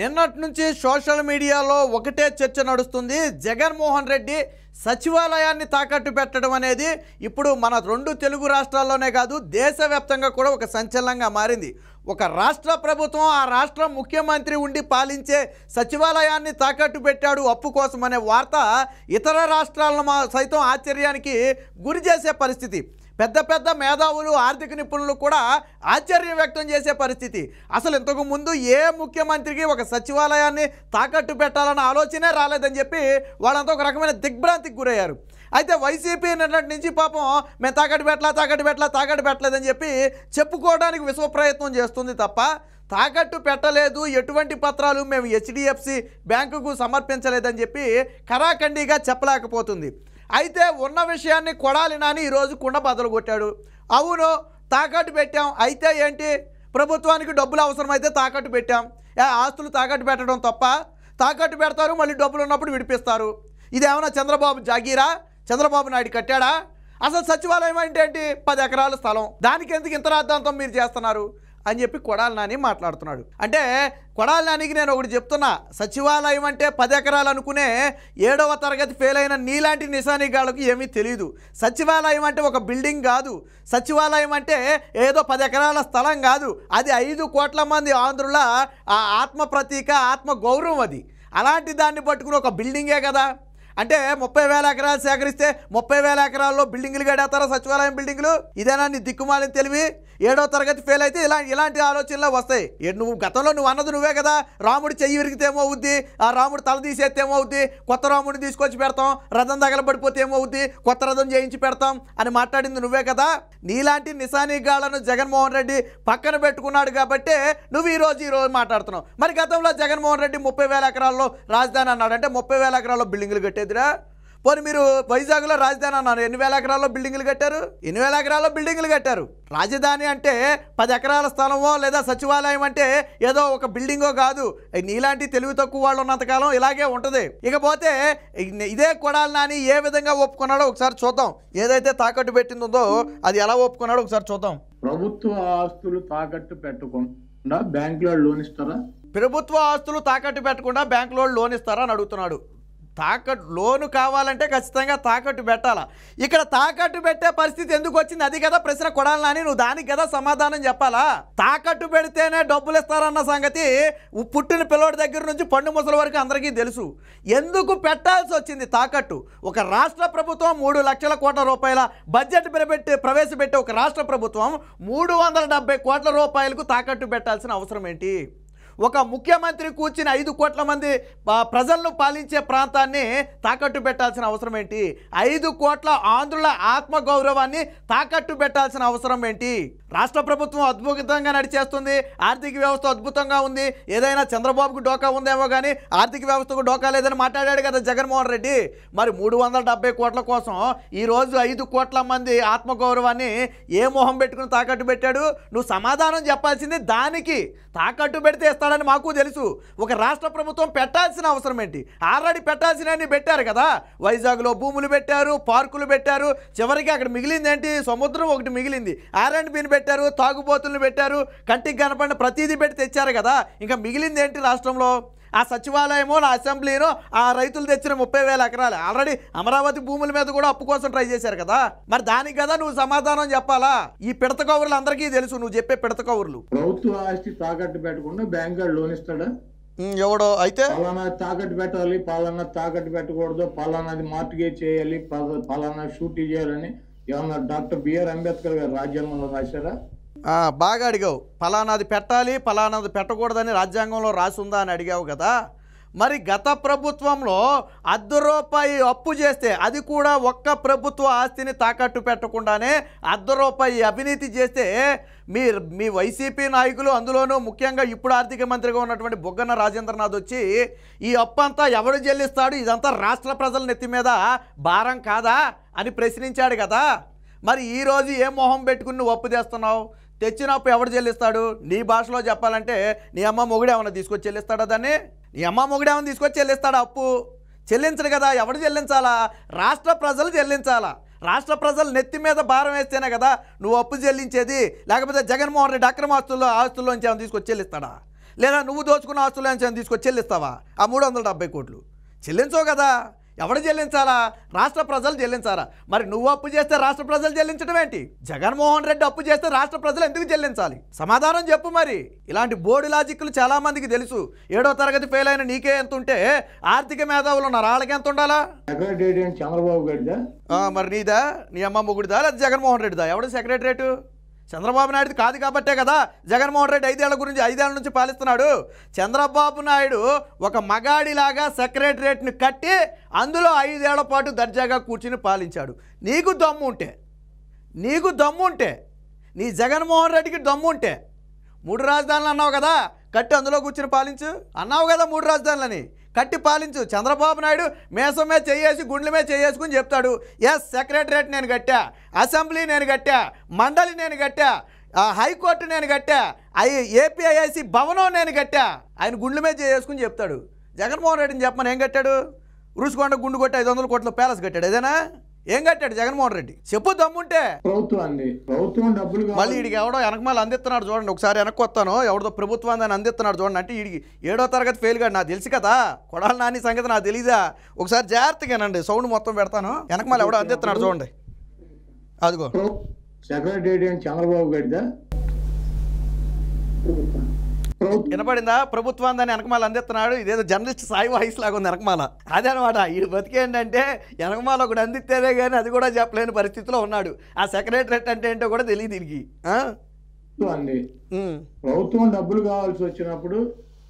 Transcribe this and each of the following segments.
నిన్నటి నుంచి సోషల్ మీడియాలో ఒకటే చర్చ నడుస్తుంది. జగన్మోహన్ రెడ్డి సచివాలయాన్ని తాకట్టు పెట్టడం అనేది ఇప్పుడు మన రెండు తెలుగు రాష్ట్రాల్లోనే కాదు దేశవ్యాప్తంగా కూడా ఒక సంచలనంగా మారింది. ఒక రాష్ట్ర ప్రభుత్వం ఆ రాష్ట్ర ముఖ్యమంత్రి ఉండి పాలించే సచివాలయాన్ని తాకట్టు పెట్టాడు అప్పు కోసం అనే వార్త ఇతర రాష్ట్రాలను సైతం ఆశ్చర్యానికి గురి చేసే పరిస్థితి. పెద్ద పెద్ద మేధావులు ఆర్థిక నిపుణులు కూడా ఆశ్చర్యం వ్యక్తం చేసే పరిస్థితి. అసలు ఇంతకు ముందు ఏ ముఖ్యమంత్రికి ఒక సచివాలయాన్ని తాకట్టు పెట్టాలన్న ఆలోచనే రాలేదని చెప్పి వాళ్ళంతా ఒక రకమైన దిగ్భ్రాంతికి గురయ్యారు. అయితే వైసీపీ నిన్నటి నుంచి పాపం మేము తాకట్టు పెట్టలేదని చెప్పి చెప్పుకోవడానికి విశ్వ ప్రయత్నం చేస్తుంది తప్ప తాకట్టు పెట్టలేదు, ఎటువంటి పత్రాలు మేము హెచ్డిఎఫ్సి బ్యాంకుకు సమర్పించలేదని చెప్పి ఖరాఖండిగా చెప్పలేకపోతుంది. అయితే ఉన్న విషయాన్ని కొడాలి నాని ఈరోజు కుండ బద్దలు కొట్టాడు. అవును తాకట్టు పెట్టాం, అయితే ఏంటి, ప్రభుత్వానికి డబ్బులు అవసరమైతే తాకట్టు పెట్టాం. ఆస్తులు తాకట్టు పెట్టడం తప్ప? తాకట్టు పెడతారు, మళ్ళీ డబ్బులు ఉన్నప్పుడు విడిపిస్తారు. ఇదేమన్నా చంద్రబాబు జాగీరా? చంద్రబాబు నాయుడు కట్టాడా? అసలు సచివాలయం అంటే ఏంటి? 10 ఎకరాల స్థలం, దానికి ఎందుకు ఇంత రాద్ధాంతం మీరు చేస్తున్నారు అని చెప్పి కొడాలి నాని మాట్లాడుతున్నాడు. అంటే కొడాలి నానికి నేను ఒకటి చెప్తున్నా, సచివాలయం అంటే 10 ఎకరాలు అనుకునే 7వ తరగతి ఫెయిల్ అయిన నీలాంటి నిశానిగాళ్ళకు ఏమీ తెలియదు. సచివాలయం అంటే ఒక బిల్డింగ్ కాదు. సచివాలయం అంటే ఏదో 10 ఎకరాల స్థలం కాదు. అది 5 కోట్ల మంది ఆంధ్రుల ఆ ఆత్మ ప్రతీక, ఆత్మ గౌరవం. అది అలాంటి దాన్ని పట్టుకుని ఒక బిల్డింగే కదా. అంటే 30,000 ఎకరాలు సేకరిస్తే 30,000 ఎకరాల్లో బిల్డింగులు కడతారా? సచివాలయం బిల్డింగులు? ఇదేనా నీ దిక్కుమాలిన తెలివి? 7వ తరగతి ఫెయిల్ అయితే ఇలాంటి ఆలోచనలు వస్తాయి. నువ్వు గతంలో నువ్వు అన్నది నువ్వే కదా, రాముడు చెయ్యి విరిగితే ఏమవుద్ది, ఆ రాముడు తల తీసేస్తే ఏమవుద్ది, కొత్త రాముడిని తీసుకొచ్చి పెడతాం, రథం తగలబడిపోతే ఏమవుద్ది, కొత్త రథం చేయించి పెడతాం అని మాట్లాడింది నువ్వే కదా. నీలాంటి నిశానీగాళ్లను జగన్మోహన్ రెడ్డి పక్కన పెట్టుకున్నాడు కాబట్టి నువ్వు ఈరోజు మాట్లాడుతున్నావు. మరి గతంలో జగన్మోహన్ రెడ్డి 30,000 ఎకరాల్లో రాజధాని అన్నాడు. అంటే 30,000 ఎకరాల్లో బిల్డింగులు కట్టేదిరా? పోనీ మీరు వైజాగ్లో రాజధాని అన్నారు, 8,000 ఎకరాల్లో బిల్డింగులు కట్టారు. 8,000 ఎకరాల్లో బిల్డింగులు కట్టారు. రాజధాని అంటే 10 ఎకరాల స్థలమో లేదా సచివాలయం అంటే ఏదో ఒక బిల్డింగో కాదు. నీలాంటి తెలివి తక్కువ వాళ్ళు ఉన్నంతకాలం ఇలాగే ఉంటుంది. ఇకపోతే ఇదే కొడాలి నాని ఏ విధంగా ఒప్పుకున్నాడో ఒకసారి చూద్దాం. ఏదైతే తాకట్టు పెట్టిందో అది ఎలా ఒప్పుకున్నాడో ఒకసారి చూద్దాం. ప్రభుత్వ ఆస్తులు తాకట్టు పెట్టకుండా బ్యాంకులో లోన్ ఇస్తారా? ప్రభుత్వ ఆస్తులు తాకట్టు పెట్టకుండా బ్యాంకులో లోన్ ఇస్తారా అని అడుగుతున్నాడు. తాకట్టు లోను కావాలంటే ఖచ్చితంగా తాకట్టు పెట్టాలా. ఇక్కడ తాకట్టు పెట్టే పరిస్థితి ఎందుకు వచ్చింది? అది కదా ప్రశ్న కొడాలి నాని, నువ్వు దానికి కదా సమాధానం చెప్పాలా. తాకట్టు పెడితేనే డబ్బులు ఇస్తారన్న సంగతి పుట్టిన పిల్లోడి దగ్గర నుంచి పండు ముసలి వరకు అందరికీ తెలుసు. ఎందుకు పెట్టాల్సి వచ్చింది తాకట్టు? ఒక రాష్ట్ర ప్రభుత్వం 3 లక్షల కోట్ల రూపాయల బడ్జెట్ ప్రవేశపెట్టే ఒక రాష్ట్ర ప్రభుత్వం 370 కోట్ల రూపాయలకు తాకట్టు పెట్టాల్సిన అవసరం ఏంటి? ఒక ముఖ్యమంత్రి కూర్చుని 5 కోట్ల మంది ప్రజలను పాలించే ప్రాంతాన్ని తాకట్టు పెట్టాల్సిన అవసరం ఏంటి? 5 కోట్ల ఆంధ్రుల ఆత్మగౌరవాన్ని తాకట్టు పెట్టాల్సిన అవసరం ఏంటి? రాష్ట్ర ప్రభుత్వం అద్భుతంగా నడిచేస్తుంది, ఆర్థిక వ్యవస్థ అద్భుతంగా ఉంది, ఏదైనా చంద్రబాబుకు డోకా ఉందేమో కానీ ఆర్థిక వ్యవస్థకు డోకా లేదని మాట్లాడాడు కదా జగన్మోహన్ రెడ్డి. మరి 370 కోట్ల కోసం ఈరోజు 5 కోట్ల మంది ఆత్మగౌరవాన్ని ఏ మొహం పెట్టుకుని తాకట్టు పెట్టాడు? నువ్వు సమాధానం చెప్పాల్సింది దానికి. తాకట్టు పెడితే ఇస్తాడని మాకు తెలుసు. ఒక రాష్ట్ర ప్రభుత్వం పెట్టాల్సిన అవసరం ఏంటి? ఆల్రెడీ పెట్టాల్సినవన్నీ పెట్టారు కదా. వైజాగ్లో భూములు పెట్టారు, పార్కులు పెట్టారు, చివరికి అక్కడ మిగిలింది ఏంటి? సముద్రం ఒకటి మిగిలింది. R&Bని పెట్టారు, తాగుబోతులను పెట్టారు, కంటికి కనపడిన ప్రతిదీ పెట్టి తెచ్చారు కదా. ఇంకా మిగిలింది ఏంటి రాష్ట్రంలో? ఆ సచివాలయమో, నా అసెంబ్లీనో, ఆ రైతులు తెచ్చిన 30,000 ఎకరాలు. ఆల్రెడీ అమరావతి భూముల మీద కూడా అప్పు కోసం ట్రై చేశారు కదా. మరి దానికి కదా నువ్వు సమాధానం చెప్పాలా. ఈ పిడత కౌరులు అందరికీ తెలుసు, నువ్వు చెప్పే పిడత కౌరులు. ప్రభుత్వ ఆస్తి తాకట్టు పెట్టకుండా బ్యాంకు లోన్ ఇస్తాడా? ఎవడో అయితే పలానా తాకట్టు పెట్టాలి, పలానా తాకట్టు పెట్టకూడదు, పలానాది మార్టిగేజ్ చేయాలి, పలానా షూటీ చేయాలని ఏమన్నా డాక్టర్ బిఆర్ అంబేద్కర్ గారు రాజ్యాంగంలో రాశారా? బాగా అడిగావు. ఫలానాది పెట్టాలి, ఫలానాది పెట్టకూడదని రాజ్యాంగంలో రాసి ఉందా అని అడిగావు కదా. మరి గత ప్రభుత్వంలో ₹1 అప్పు చేస్తే, అది కూడా ఒక్క ప్రభుత్వ ఆస్తిని తాకట్టు పెట్టకుండానే ₹1 అవినీతి చేస్తే మీ వైసీపీ నాయకులు, అందులోనూ ముఖ్యంగా ఇప్పుడు ఆర్థిక మంత్రిగా ఉన్నటువంటి బుగ్గన రాజేంద్రనాథ్ వచ్చి ఈ అప్పు అంతా ఎవడు చెల్లిస్తాడు, ఇదంతా రాష్ట్ర ప్రజల నెత్తి మీద భారం కాదా అని ప్రశ్నించాడు కదా. మరి ఈరోజు ఏ మొహం పెట్టుకుని నువ్వు అప్పు తెస్తున్నావు? తెచ్చిన అప్పు ఎవడు చెల్లిస్తాడు? నీ భాషలో చెప్పాలంటే నీ అమ్మ మొగుడు ఏమన్నా తీసుకొచ్చి చెల్లిస్తాడా దాన్ని? నీ అమ్మ మొగుడు ఏమన్నా తీసుకొచ్చి చెల్లిస్తాడా అప్పు? చెల్లించడు కదా. ఎవడు చెల్లించాలా? రాష్ట్ర ప్రజలు చెల్లించాలా. రాష్ట్ర ప్రజలు నెత్తి మీద భారం వేస్తేనే కదా నువ్వు అప్పు చెల్లించేది. లేకపోతే జగన్మోహన్ రెడ్డి అక్రమ ఆస్తుల్లోంచి ఏమైనా తీసుకొచ్చి చెల్లిస్తాడా? లేదా నువ్వు దోచుకున్న ఆస్తులు అని తీసుకొచ్చి చెల్లిస్తావా ఆ 370 కోట్లు? చెల్లించవు కదా. ఎవడు చెల్లించాలా? రాష్ట్ర ప్రజలు చెల్లించాలా? మరి నువ్వు అప్పు చేస్తే రాష్ట్ర ప్రజలు చెల్లించడం ఏంటి? జగన్మోహన్ రెడ్డి అప్పు చేస్తే రాష్ట్ర ప్రజలు ఎందుకు చెల్లించాలి? సమాధానం చెప్పు. మరి ఇలాంటి బోర్డు లాజిక్లు చాలామందికి తెలుసు. 7వ తరగతి ఫెయిల్ అయిన నీకే ఎంత ఉంటే ఆర్థిక మేధావులు ఉన్నారు, వాళ్ళకి ఎంత ఉండాలా? సెక్రటేరియట్ చంద్రబాబు గారిదా? మరి నీదా, నీ అమ్మ ముగ్గుడిదా, లేదా జగన్మోహన్ రెడ్డిదా? ఎవడు సెక్రటరేటు? చంద్రబాబు నాయుడు కాదు కాబట్టే కదా జగన్మోహన్ రెడ్డి 5 ఏళ్ల నుంచి పాలిస్తున్నాడు. చంద్రబాబు నాయుడు ఒక మగాడిలాగా సెక్రటరేట్ని కట్టి అందులో 5 ఏళ్ల పాటు దర్జాగా కూర్చుని పాలించాడు. నీకు దమ్ముంటే నీ జగన్మోహన్ రెడ్డికి దమ్ముంటే 3 రాజధానులు అన్నావు కదా, కట్టి అందులో కూర్చుని పాలించు అన్నావు కదా. 3 రాజధానులని కట్టి పాలించు. చంద్రబాబు నాయుడు మేసమే చేయేసి గుండెలమే చేసుకుని చెప్తాడు, ఎస్ సెక్రటరేట్ నేను కట్టా, అసెంబ్లీ నేను కట్టా, మండలి నేను కట్టా, హైకోర్టు నేను కట్టా, ఏపీఐఐసి భవనం నేను కట్టా. ఆయన గుండెలమే చేసుకుని చెప్తాడు. జగన్మోహన్ రెడ్డిని చెప్పమని ఏం కట్టాడు? రుషికొండ గుండు కొట్టి 500 కోట్ల ప్యాలెస్ కట్టాడు. ఏదైనా ఏం కట్టాడు జగన్మోహన్ రెడ్డి? చెప్పు దమ్ముంటే. ప్రభుత్వం డబ్బులు మళ్ళీ వీడికి ఎవడో వెనకమాల అందిస్తున్నాడు చూడండి. ఒకసారి వెనక్కి వస్తాను. ఎవడో ప్రభుత్వాన్ని అందిస్తున్నాడు చూడండి. అంటే వీడికి 7వ తరగతి ఫెయిల్ కాదు, నాకు తెలుసు కదా. కొడాలి నాని సంగతి నాకు తెలీదా? ఒకసారి జాగ్రత్తగానండి, సౌండ్ మొత్తం పెడతాను. వెనకమాల ఎవడో అందిస్తున్నాడు చూడండి. అదిగో సెక్రటేరియట్ చంద్రబాబు గారిదా? వినపడిందా? ప్రభుత్వాన్ని వెనకమాల అందిస్తున్నాడు. ఇదేదో జర్నలిస్ట్ సాయి వాయిస్ లాగా ఉంది వెనకమాల. అదే అనమాట. ఈ బతికేంటంటే వెనకమాల ఒకటి అందిస్తేనే కానీ అది కూడా చెప్పలేని పరిస్థితిలో ఉన్నాడు. ఆ సెక్రటరేట్ అంటే ఏంటో కూడా తెలియదు దీనికి. ప్రభుత్వం డబ్బులు కావాల్సి వచ్చినప్పుడు,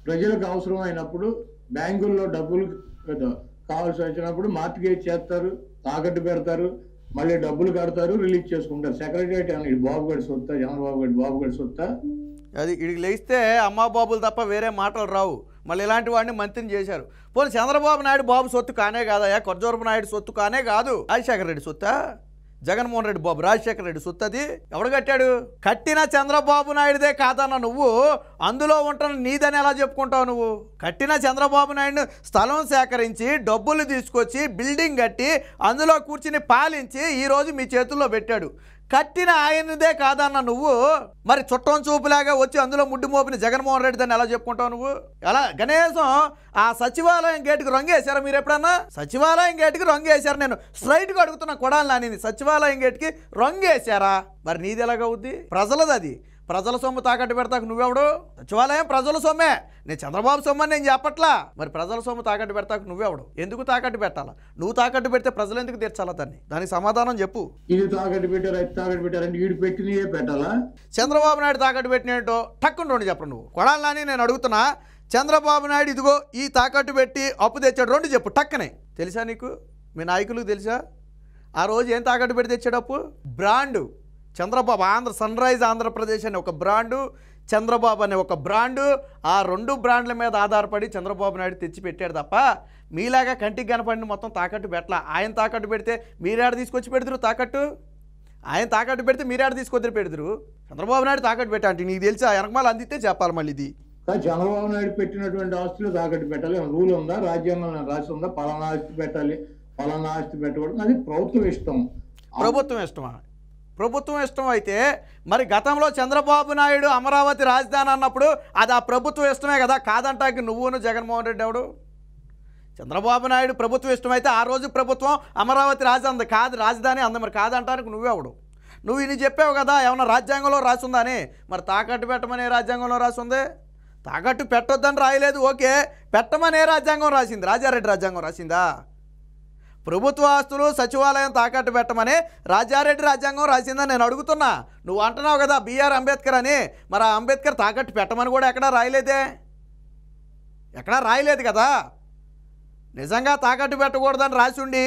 ప్రజలకు అవసరం అయినప్పుడు, బ్యాంకుల్లో డబ్బులు కావాల్సి వచ్చినప్పుడు మార్టిగేజ్ చేస్తారు, తాకట్టు పెడతారు, మళ్ళీ డబ్బులు కడతారు, రిలీజ్ చేసుకుంటారు. సెక్రటరేట్ అని బాబు గడి సొత్తా, చంద్రబాబు గడి బాబు గడి సొత్తా? అది ఇడికి లేస్తే అమ్మా బాబులు తప్ప వేరే మాటలు రావు. మళ్ళీ ఇలాంటి వాడిని మంత్రిని చేశారు. పోనీ చంద్రబాబు నాయుడు బాబు సొత్తు కానే కాదయా, కొర్జోరపు నాయుడు సొత్తు కానే కాదు. రాజశేఖర రెడ్డి సొత్తా? జగన్మోహన్ రెడ్డి బాబు రాజశేఖర రెడ్డి సొత్తు అది ఎవడు కట్టాడు? కట్టిన చంద్రబాబు నాయుడుదే కాదన్న నువ్వు అందులో ఉంటున్న నీదని ఎలా చెప్పుకుంటావు నువ్వు? కట్టిన చంద్రబాబు నాయుడు స్థలం సేకరించి డబ్బులు తీసుకొచ్చి బిల్డింగ్ కట్టి అందులో కూర్చుని పాలించి ఈరోజు మీ చేతుల్లో పెట్టాడు. కట్టిన ఆయనదే కాదన్న నువ్వు మరి చుట్టం చూపులాగా వచ్చి అందులో ముడ్డు మోపిన జగన్మోహన్ రెడ్డి దాన్ని ఎలా చెప్పుకుంటావు నువ్వు? ఎలా కనీసం ఆ సచివాలయం గేటుకు రంగేశారా మీరు ఎప్పుడన్నా? సచివాలయం గేటుకి రంగేశారు. నేను స్ట్రైట్గా అడుగుతున్నా కొడాలి నాని, సచివాలయం గేటుకి రంగేశారా? మరి నీది ఎలాగవుద్ది? ప్రజలది అది. ప్రజల సొమ్ము తాకట్టు పెడతాకు నువ్వెవడు? సచివాలయం ప్రజల సొమ్మే. నేను చంద్రబాబు సొమ్ము అని నేను చెప్పట్లా. మరి ప్రజల సొమ్ము తాకట్టు పెడతాకు నువ్వెవడు? ఎందుకు తాకట్టు పెట్టాలా? నువ్వు తాకట్టు పెడితే ప్రజలు ఎందుకు తీర్చాలా దాన్ని? దానికి సమాధానం చెప్పు. ఇది తాకట్టు పెట్టారు, అది తాకట్టు పెట్టారంటే వీడు పెట్టినయే పెట్టాలా? చంద్రబాబు నాయుడు తాకట్టు పెట్టినట్టు టక్కున రెండు చెప్పు నువ్వు. కొడాలి నాని నేను అడుగుతున్నా, చంద్రబాబు నాయుడు ఇదిగో ఈ తాకట్టు పెట్టి అప్పు తెచ్చాడు, 2 చెప్పు టక్కనే. తెలుసా నీకు? మీ నాయకులకు తెలుసా? ఆ రోజు ఏం తాకట్టు పెట్టి తెచ్చాడు అప్పు? Brand. Chandrababu sunrise Andhra Pradesh అనే ఒక బ్రాండు, చంద్రబాబు అనే ఒక బ్రాండు. ఆ 2 బ్రాండ్ల మీద ఆధారపడి చంద్రబాబు నాయుడు తెచ్చి పెట్టాడు తప్ప మీలాగా కంటికి కనపడిన మొత్తం తాకట్టు పెట్టలా. ఆయన తాకట్టు పెడితే మీరేడ తీసుకొచ్చి పెడతారు తాకట్టు? ఆయన తాకట్టు పెడితే మీరేడ తీసుకొచ్చి పెడతారు? చంద్రబాబు నాయుడు తాకట్టు పెట్టా అంటే నీకు తెలిసి ఆ వెనకమాల అందితే చెప్పాలి. మళ్ళీ ఇది చంద్రబాబు నాయుడు పెట్టినటువంటి ఆస్తులు తాకట్టు పెట్టాలి రూల్ ఉందా? రాజ్యాంగంలో రాసి ఉందా? పలానా ఆస్తి పెట్టాలి, పలానా ఆస్తి పెట్టకూడదు? అది ప్రభుత్వం ఇష్టం. ప్రభుత్వం ఇష్టమా? ప్రభుత్వం ఇష్టం అయితే మరి గతంలో చంద్రబాబు నాయుడు అమరావతి రాజధాని అన్నప్పుడు అది ఆ ప్రభుత్వం ఇష్టమే కదా. కాదంటానికి నువ్వును జగన్మోహన్ రెడ్డి ఎవడు? చంద్రబాబు నాయుడు ప్రభుత్వం ఇష్టమైతే ఆ రోజు ప్రభుత్వం అమరావతి రాజధాని కాదు రాజధాని అంద. మరి కాదంటానికి నువ్వెవడు? నువ్వు ఇది చెప్పావు కదా ఏమన్నా రాజ్యాంగంలో రాసుందని. మరి తాకట్టు పెట్టమనే రాజ్యాంగంలో రాసుంది? తాకట్టు పెట్టొద్దని రాయలేదు, ఓకే. పెట్టమనే రాజ్యాంగం రాసింది, రాజారెడ్డి రాజ్యాంగం రాసిందా? ప్రభుత్వ ఆస్తులు సచివాలయం తాకట్టు పెట్టమని రాజారెడ్డి రాజ్యాంగం రాసిందని నేను అడుగుతున్నా. నువ్వు అంటున్నావు కదా బిఆర్ అంబేద్కర్ అని. మరి ఆ అంబేద్కర్ తాకట్టు పెట్టమని కూడా ఎక్కడా రాయలేదే, ఎక్కడా రాయలేదు కదా. నిజంగా తాకట్టు పెట్టకూడదని రాసి ఉండి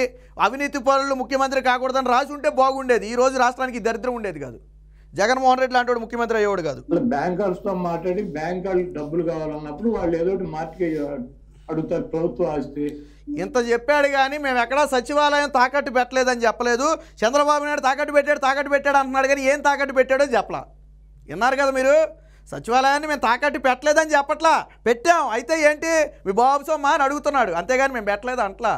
అవినీతి పరులు ముఖ్యమంత్రి కాకూడదని రాసి ఉంటే బాగుండేది. ఈరోజు రాష్ట్రానికి దరిద్రం ఉండేది కాదు. జగన్మోహన్ రెడ్డి లాంటి వాడు ముఖ్యమంత్రి అయ్యేవాడు కాదు. బ్యాంకర్స్తో మాట్లాడి బ్యాంక్ వాళ్ళు డబ్బులు కావాలన్నప్పుడు వాళ్ళు ఏదో మార్టిగేజ్ అడుగుతారు, ప్రభుత్వ ఆస్తి. ఇంత చెప్పాడు కానీ మేము ఎక్కడా సచివాలయం తాకట్టు పెట్టలేదని చెప్పలేదు. చంద్రబాబు నాయుడు తాకట్టు పెట్టాడు అంటున్నాడు కానీ ఏం తాకట్టు పెట్టాడో చెప్పలా. విన్నారు కదా మీరు? సచివాలయాన్ని మేము తాకట్టు పెట్టలేదని చెప్పట్లా, పెట్టాం. అయితే ఏంటి మీ బాబు సొమ్మ అని అడుగుతున్నాడు, అంతేగాని మేము పెట్టలేదు అంటలా.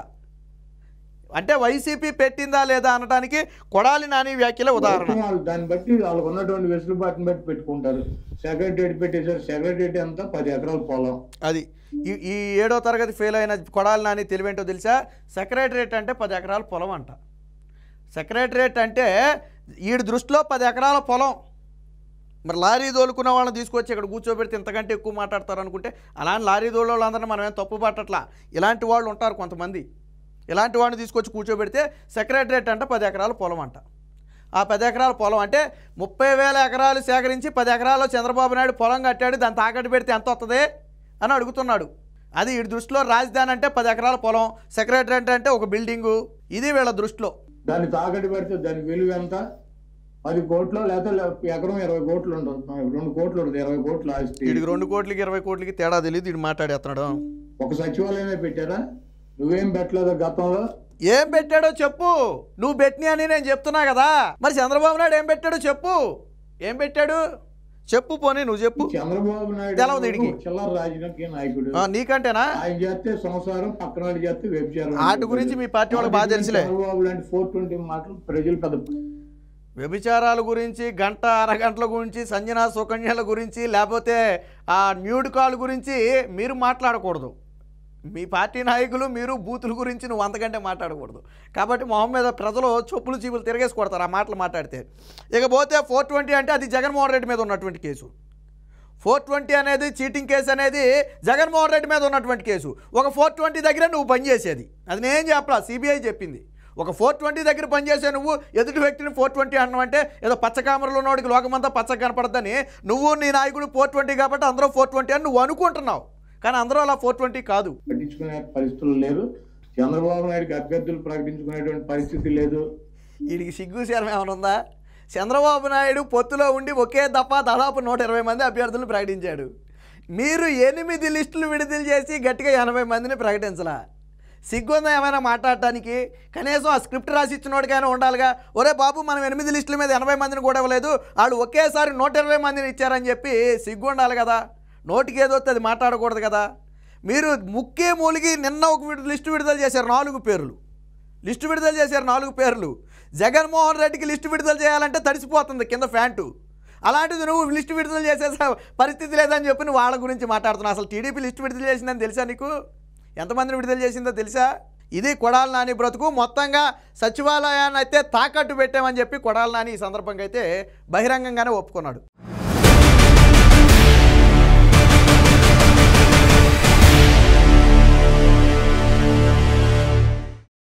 అంటే వైసీపీ పెట్టిందా లేదా అనడానికి కొడాలి నాని వ్యాఖ్యలే ఉదాహరణ. దాన్ని బట్టి వాళ్ళకు ఉన్నటువంటి వెసులుబాటుని బట్టి పెట్టుకుంటారు. సెక్రటరేట్ పెట్టేసారు. సెక్రటరేట్ అంతా 10 ఎకరాల పొలం. అది ఈ 7వ తరగతి ఫెయిల్ అయిన కొడాలి నాని తెలివేంటో తెలుసా? సెక్రటరేట్ అంటే 10 ఎకరాల పొలం అంట. సెక్రటరేట్ అంటే వీడి దృష్టిలో 10 ఎకరాల పొలం. మరి లారీ దోలుకున్న వాళ్ళని తీసుకొచ్చి ఇక్కడ కూర్చోబెడితే ఇంతకంటే ఎక్కువ మాట్లాడతారు అనుకుంటే, అలాంటి లారీ దోలు వాళ్ళందరినీ మనం ఏం తప్పు పట్టట్లా. ఇలాంటి వాళ్ళు ఉంటారు కొంతమంది. ఇలాంటి వాడిని తీసుకొచ్చి కూర్చోబెడితే సెక్రటరేట్ అంటే 10 ఎకరాల పొలం అంట. ఆ 10 ఎకరాల పొలం అంటే 30,000 ఎకరాలు సేకరించి 10 ఎకరాల్లో చంద్రబాబు నాయుడు పొలం కట్టాడు, దాన్ని తాకట్టు పెడితే ఎంత వస్తుంది అని అడుగుతున్నాడు. అది వీడి దృష్టిలో రాజధాని అంటే 10 ఎకరాల పొలం, సెక్రటరేట్ అంటే ఒక బిల్డింగు. ఇది వీళ్ళ దృష్టిలో. దాన్ని తాకట్టు పెడితే దాని విలువ ఎంత? 10 కోట్లు, లేకపోతే ఎకరం 20 కోట్లు ఉంటుంది. 2 కోట్లు ఉంటుంది, 20 కోట్లు ఆస్తి. వీడికి 2 కోట్లకి 20 కోట్లకి తేడా తెలియదు. వీడు మాట్లాడేస్తున్నాడు. ఒక సచివాలయమే పెట్టారా? నువ్వేం పెట్టలేదు గతంలో. ఏం పెట్టాడో చెప్పు. నువ్వు పెట్టినా అని నేను చెప్తున్నా కదా. మరి చంద్రబాబు నాయుడు ఏం పెట్టాడో చెప్పు. ఏం పెట్టాడు చెప్పు. పోనీ నువ్వు చెప్పు. చంద్రబాబు నాయుడు చిల్లర రాజకీయ నాయకుడు. నీకంటేనా? ఆయన చేస్తే సంసారం, పక్కన వాళ్ళు చేస్తే వ్యభిచారం. వాటి గురించి మీ పార్టీ వాళ్ళకి బాగా తెలుసులే. చంద్రబాబు లాంటి 420 మాటలు ప్రజలు పెద్ద వ్యభిచారాల గురించి, గంట అరగంటల గురించి, సంజన సుకన్యల గురించి, లేకపోతే ఆ న్యూడ్ కాల్ గురించి మీరు మాట్లాడకూడదు. మీ పార్టీ నాయకులు మీరు బూతుల గురించి నువ్వు అంతకంటే మాట్లాడకూడదు. కాబట్టి మొహం మీద ప్రజలు చొప్పులు చీపులు తిరగేసి కొడతారు ఆ మాటలు మాట్లాడితే. ఇకపోతే 420 అంటే అది జగన్మోహన్ రెడ్డి మీద ఉన్నటువంటి కేసు. 420 అనేది చీటింగ్ కేసు అనేది జగన్మోహన్ రెడ్డి మీద ఉన్నటువంటి కేసు. ఒక 420 దగ్గర నువ్వు పనిచేసేది. అది నేను చెప్పలా, సిబిఐ చెప్పింది. ఒక 420 దగ్గర పనిచేసే నువ్వు ఎదుటి వ్యక్తిని 420 అన్నమంటే ఏదో పచ్చకామరలో ఉన్నోడికి లోకమంతా పచ్చగా కనపడద్దని నువ్వు నీ నాయకుడు 420 కాబట్టి అందరూ 420 అని నువ్వు అనుకుంటున్నావు. కానీ అందరూ అలా 420 కాదు. పట్టించుకునే పరిస్థితులు లేదు. చంద్రబాబు నాయుడికి అభ్యర్థులు ప్రకటించుకునేటువంటి పరిస్థితి లేదు. వీడికి సిగ్గు శరం ఏమైనా ఉందా? చంద్రబాబు నాయుడు పొత్తులో ఉండి ఒకే దఫా దాదాపు 120 మంది అభ్యర్థులను ప్రకటించాడు. మీరు 8 లిస్టులు విడుదల చేసి గట్టిగా 80 మందిని ప్రకటించలా. సిగ్గుందా ఏమైనా మాట్లాడటానికి? కనీసం ఆ స్క్రిప్ట్ రాసి ఇచ్చినోడికైనా ఉండాలిగా. ఒరే బాబు, మనం 8 లిస్టుల మీద 80 మందిని కూడా ఇవ్వలేదు, వాళ్ళు ఒకేసారి 120 మందిని ఇచ్చారని చెప్పి సిగ్గు ఉండాలి కదా. నోటికి ఏదో అది మాట్లాడకూడదు కదా. మీరు ముక్కే మూలిగి నిన్న ఒక లిస్టు విడుదల చేశారు 4 పేర్లు. లిస్టు విడుదల చేశారు 4 పేర్లు. జగన్మోహన్ రెడ్డికి లిస్టు విడుదల చేయాలంటే తడిసిపోతుంది కింద ఫ్యాంటు. అలాంటిది నువ్వు లిస్టు విడుదల చేసే పరిస్థితి లేదని చెప్పి నువ్వు వాళ్ళ గురించి మాట్లాడుతున్నావు. అసలు టీడీపీ లిస్టు విడుదల చేసిందని తెలుసా నీకు? ఎంతమందిని విడుదల చేసిందో తెలుసా? ఇది కొడాలి నాని బ్రతుకు. మొత్తంగా సచివాలయాన్ని అయితే తాకట్టు పెట్టామని చెప్పి కొడాలి నాని ఈ సందర్భంగా అయితే బహిరంగంగానే ఒప్పుకున్నాడు.